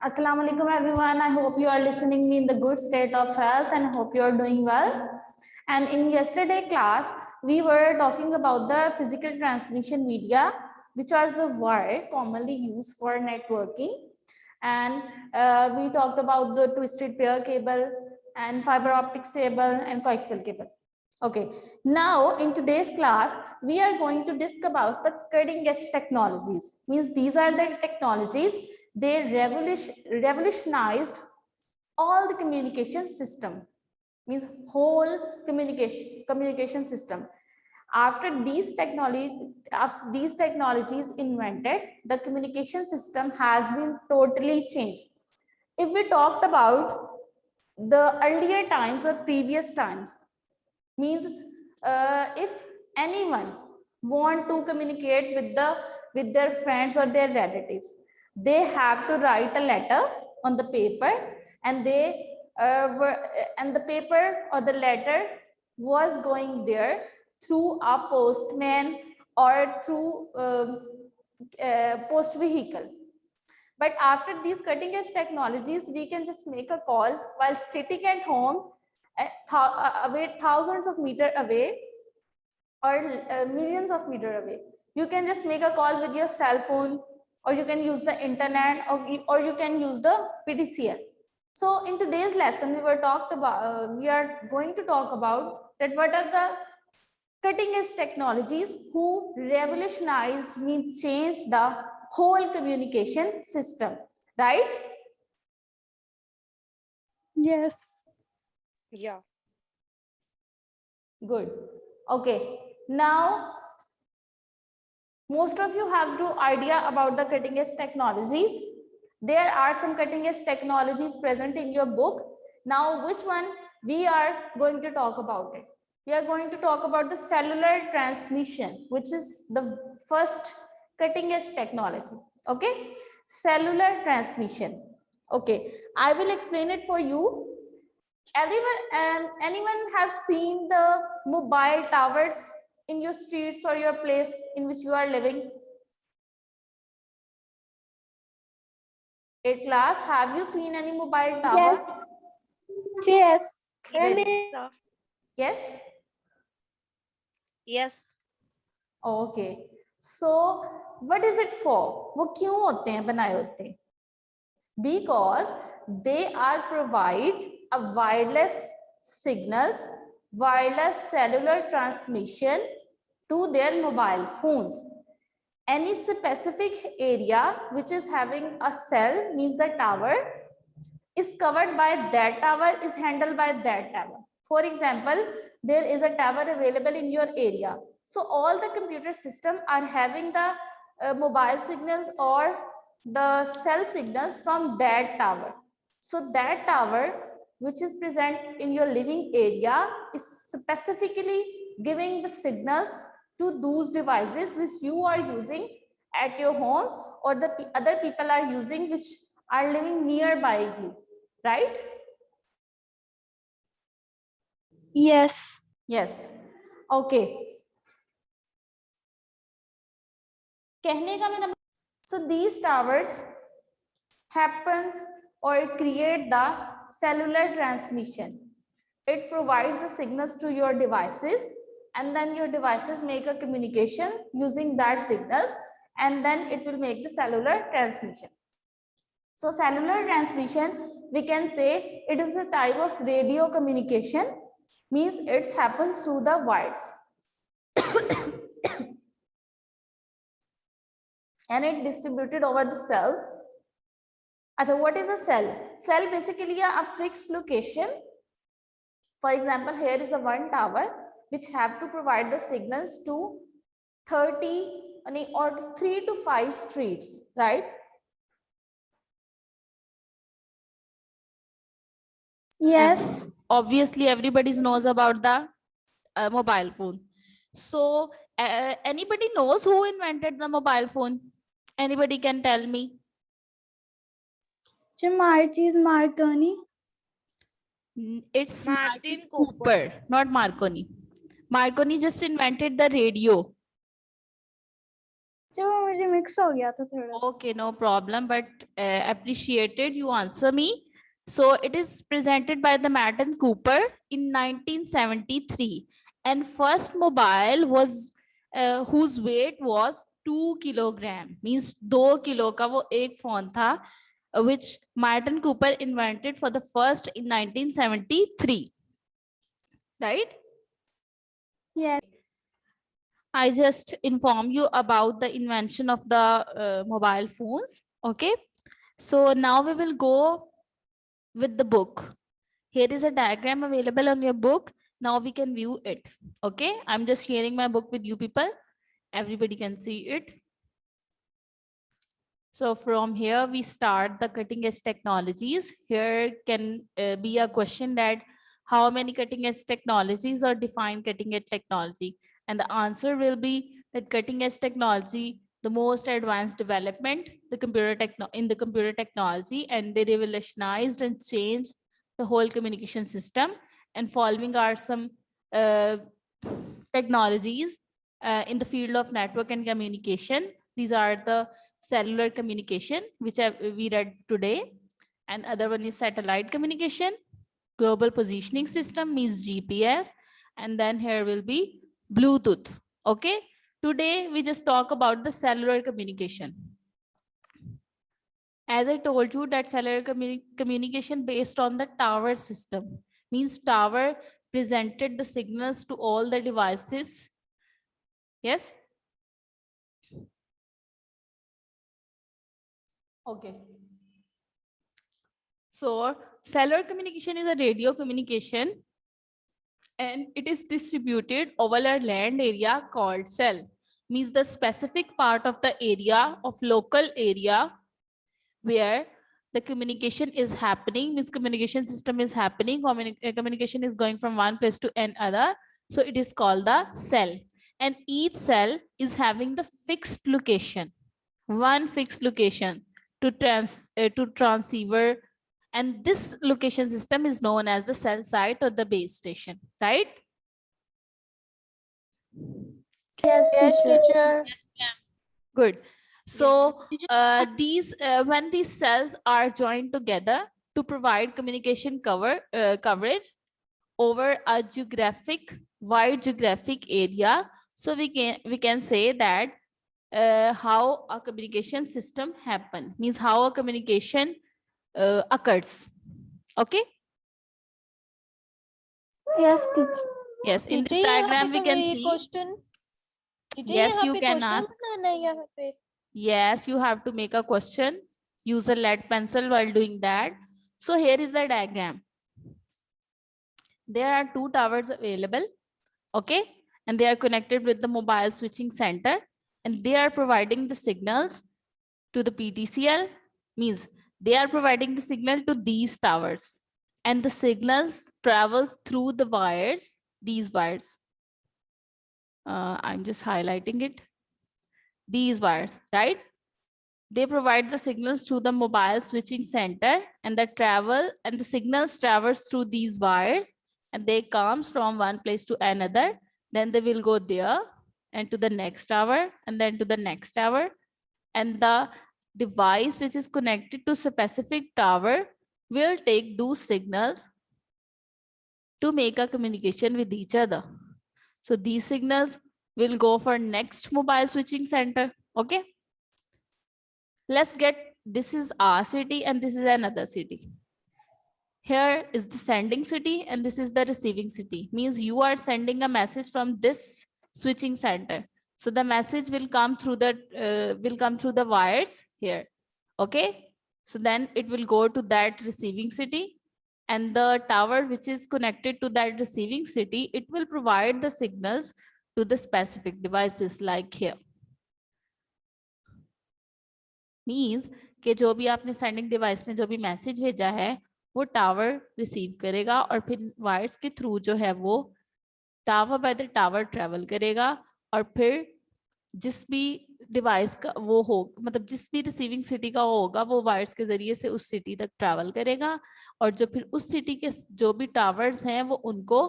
Assalamu alaikum everyone. I hope you are listening me in the good state of health and hope you are doing well. And in yesterday class, we were talking about the physical transmission media, which are the word commonly used for networking. And we talked about the twisted pair cable and fiber optic cable and coaxial cable. Okay, now in today's class, we are going to discuss about the cutting edge technologies. Means these are the technologies, they revolutionized all the communication system. Means whole communication system. After these technologies invented, the communication system has been totally changed. If we talked about the earlier times or previous times, means if anyone want to communicate with their friends or their relatives, they have to write a letter on the paper, and the paper or the letter was going there through a postman or through post vehicle. But after these cutting edge technologies, we can just make a call while sitting at home, away thousands of meters away or millions of meters away. You can just make a call with your cell phone, or you can use the internet, or you can use the PDCL. So in today's lesson, we are going to talk about that what are the cutting edge technologies who revolutionized, means changed the whole communication system, right? Yes. Yeah. Good. Okay. Now, most of you have no idea about the cutting edge technologies. There are some cutting edge technologies present in your book. Now, which one we are going to talk about it? We are going to talk about the cellular transmission, which is the first cutting edge technology. Okay. Cellular transmission. Okay. I will explain it for you. Anyone have seen the mobile towers in your streets or your place in which you are living? A class, have you seen any mobile tower? Yes. Yes. Yes. Yes. Okay. So what is it for? वो क्यों होते हैं, बनाए होते हैं? Because they are provide a wireless cellular transmission to their mobile phones. Any specific area which is having a cell, means the tower is covered by that tower, is handled by that tower. For example, there is a tower available in your area. So all the computer system are having the mobile signals or the cell signals from that tower. So that tower which is present in your living area is specifically giving the signals to those devices which you are using at your homes, or the other people are using which are living nearby you, right? Yes. Yes. Okay. कहने का मेरा, so these towers happens or create the cellular transmission. It provides the signals to your devices, and then your devices make a communication using that signals, and then it will make the cellular transmission. So cellular transmission, we can say it is a type of radio communication, means it happens through the wires. And it distributed over the cells. Achha, what is a cell? Cell basically a fixed location. For example, here is a one tower which have to provide the signals to 30 or 3 to 5 streets, right? Yes. Obviously, everybody knows about the mobile phone. So anybody knows who invented the mobile phone? Anybody can tell me? Marconi. It's Martin Martin Cooper, not Marconi. Marconi just invented the radio. जो मुझे mix हो गया था थोड़ा. Okay, no problem, but appreciated you answer me. So it is presented by the Martin Cooper in 1973, and first mobile was whose weight was 2 kilogram, means 2 kilo का वो एक phone था, which Martin Cooper invented for the first in 1973, right? Yes. I just inform you about the invention of the mobile phones. Okay. So now we will go with the book. Here is a diagram available on your book. Now we can view it. Okay. I'm just sharing my book with you people. Everybody can see it. So from here we start the cutting edge technologies. Here can be a question that how many cutting edge technologies or define cutting edge technology? And the answer will be that cutting edge technology, the most advanced development, the in the computer technology, and they revolutionized and changed the whole communication system. And following are some technologies in the field of network and communication. These are the cellular communication, which we read today. And other one is satellite communication, global positioning system means GPS. And then here will be Bluetooth. Okay. Today we just talk about the cellular communication. As I told you that cellular communication based on the tower system, means tower presented the signals to all the devices. Yes. Okay. So cellular communication is a radio communication, and it is distributed over a land area called cell. Means the specific part of the area of local area where the communication is happening, means communication system is happening, communication is going from one place to another. So it is called the cell. And each cell is having the fixed location, one fixed location to transceiver, and this location system is known as the cell site or the base station, right? Yes, teacher. Good. So these when these cells are joined together to provide communication coverage over a wide geographic area, so we can say that how a communication system happen, means how a communication occurs. Okay. Yes, teacher. Yes, in this teacher यहाँ diagram we पे can कोई see. Question teacher Yes, यहाँ you पे can question ask. बनाना है यहाँ पे Yes, you have to make a question. Use a lead pencil while doing that. So here is the diagram. There are two towers available. Okay. And they are connected with the mobile switching center. And they are providing the signals to the PTCL. Means they are providing the signal to these towers. And the signals travels through the wires, these wires. I'm just highlighting it. These wires, right? They provide the signals to the mobile switching center, and the signals travels through these wires, and they comes from one place to another. Then they will go there and to the next tower and then to the next tower. And the device which is connected to specific tower will take those signals to make a communication with each other. So these signals will go for next mobile switching center. Okay. Let's get, this is our city and this is another city. Here is the sending city and this is the receiving city. Means you are sending a message from this switching center. So the message will come through the wires here. Okay. So then it will go to that receiving city, and the tower which is connected to that receiving city, it will provide the signals to the specific devices like here. Means कि जो भी आपने sending device ने जो भी message भेजा है वो टावर रिसीव करेगा और फिर वायर्स के थ्रू जो है वो tower by the tower travel करेगा, और फिर जिस भी डिवाइस का वो हो, मतलब जिस भी रिसीविंग सिटी का होगा वो वायर्स के जरिए से उस सिटी तक ट्रैवल करेगा, और जो फिर उस सिटी के जो भी टावर्स हैं वो उनको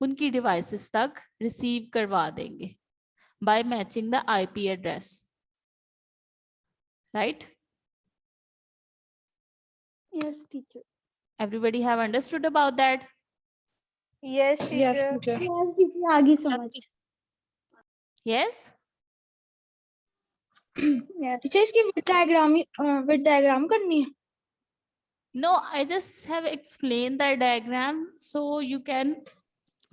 उनकी डिवाइसेस तक रिसीव करवा देंगे by matching the IP address. right? Yes, teacher. Everybody have understood about that? Yes, teacher. Yes, teacher. आगे समझ. Yes? Yes. Teacher, इसकी with diagram करनी है. No, I just have explained the diagram so you can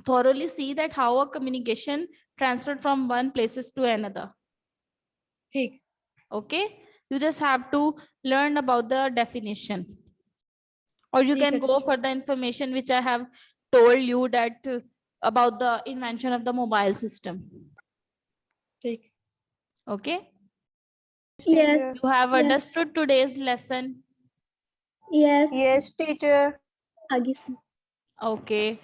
thoroughly see that how a communication transferred from one places to another. ठीक. Okay? You just have to learn about the definition. Or you can go for the information which I have told you that about the invention of the mobile system. ठीक. Okay? Yes. You have Yes. understood today's lesson. Yes. Yes, teacher. आगे समझ. Okay.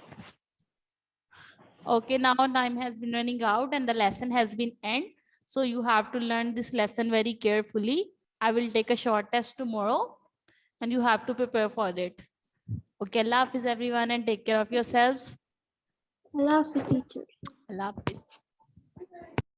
Okay, now time has been running out and the lesson has been end. So you have to learn this lesson very carefully. I will take a short test tomorrow and you have to prepare for it. Okay, Allah Hafiz everyone and take care of yourselves. Allah Hafiz, teacher. Allah Hafiz.